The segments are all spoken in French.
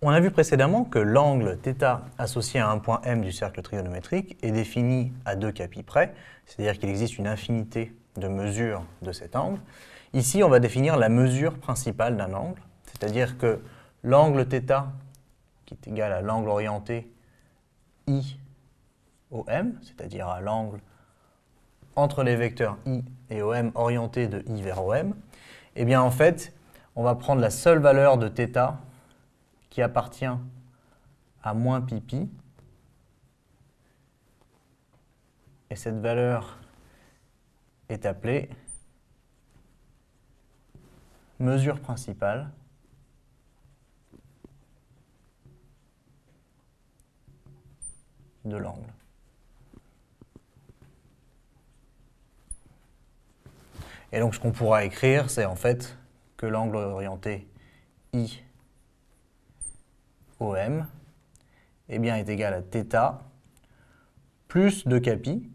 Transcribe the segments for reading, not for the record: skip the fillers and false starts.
On a vu précédemment que l'angle θ associé à un point M du cercle trigonométrique est défini à 2 capi près, c'est-à-dire qu'il existe une infinité de mesures de cet angle. Ici, on va définir la mesure principale d'un angle, c'est-à-dire que l'angle θ, qui est égal à l'angle orienté I OM, c'est-à-dire à l'angle entre les vecteurs I et OM orienté de I vers OM, eh bien en fait, on va prendre la seule valeur de θ qui appartient à moins pi pi, et cette valeur est appelée mesure principale de l'angle. Et donc ce qu'on pourra écrire, c'est en fait que l'angle orienté I OM eh bien, est égal à θ plus 2 capi,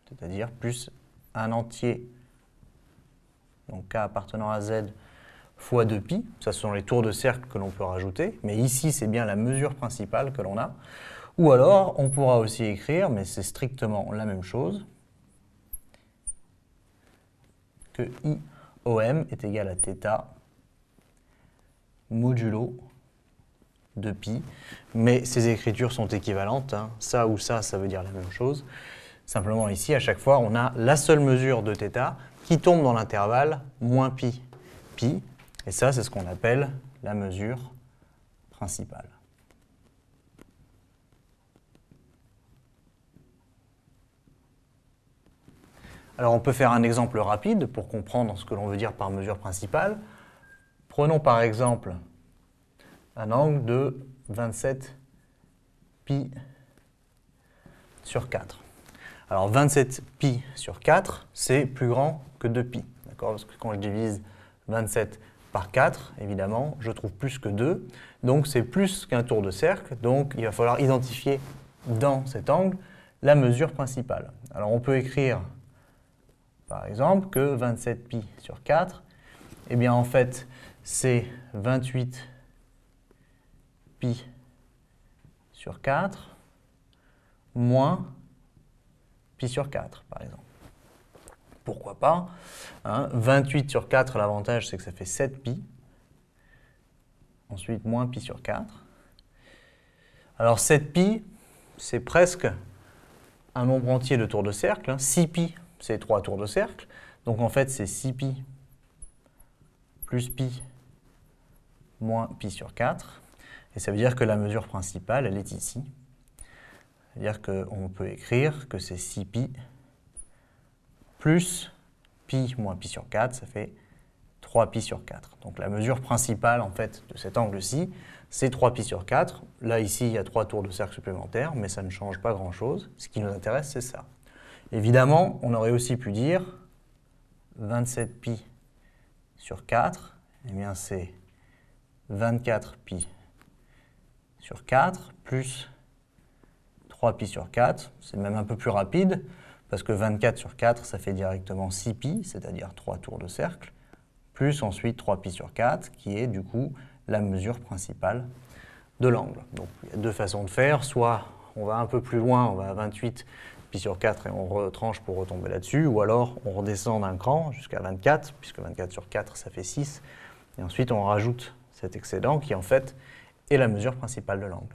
c'est-à-dire plus un entier, donc k appartenant à z, fois 2 pi. Ça, ce sont les tours de cercle que l'on peut rajouter, mais ici, c'est bien la mesure principale que l'on a. Ou alors, on pourra aussi écrire, mais c'est strictement la même chose, que IOM est égal à θ modulo de pi, mais ces écritures sont équivalentes, hein. Ça ou ça veut dire la même chose. Simplement ici, à chaque fois, on a la seule mesure de θ qui tombe dans l'intervalle moins pi, pi, et ça, c'est ce qu'on appelle la mesure principale. Alors on peut faire un exemple rapide pour comprendre ce que l'on veut dire par mesure principale. Prenons par exemple un angle de 27 pi sur 4. Alors 27 pi sur 4, c'est plus grand que 2 pi. D'accord ? Parce que quand je divise 27 par 4, évidemment, je trouve plus que 2. Donc c'est plus qu'un tour de cercle. Donc il va falloir identifier dans cet angle la mesure principale. Alors on peut écrire par exemple que 27 pi sur 4, eh bien en fait c'est 28 pi sur 4 moins pi sur 4 par exemple. Pourquoi pas, hein, 28 sur 4, l'avantage c'est que ça fait 7 pi. Ensuite moins pi sur 4. Alors 7 pi, c'est presque un nombre entier de tours de cercle, hein. 6 pi, c'est 3 tours de cercle. Donc en fait, c'est 6 pi plus pi moins pi sur 4. Et ça veut dire que la mesure principale, elle est ici. C'est-à-dire qu'on peut écrire que c'est 6 pi plus pi moins pi sur 4, ça fait 3 pi sur 4. Donc la mesure principale en fait de cet angle-ci, c'est 3 pi sur 4. Là, ici, il y a 3 tours de cercle supplémentaires, mais ça ne change pas grand-chose. Ce qui nous intéresse, c'est ça. Évidemment, on aurait aussi pu dire 27 pi sur 4, eh bien c'est 24 pi sur 4 plus 3 pi sur 4. C'est même un peu plus rapide, parce que 24 sur 4, ça fait directement 6 pi, c'est-à-dire 3 tours de cercle, plus ensuite 3 pi sur 4, qui est du coup la mesure principale de l'angle. Donc il y a deux façons de faire, soit on va un peu plus loin, on va à 28 pi sur 4 et on retranche pour retomber là-dessus, ou alors on redescend d'un cran jusqu'à 24, puisque 24 sur 4, ça fait 6, et ensuite on rajoute cet excédent qui en fait est la mesure principale de l'angle.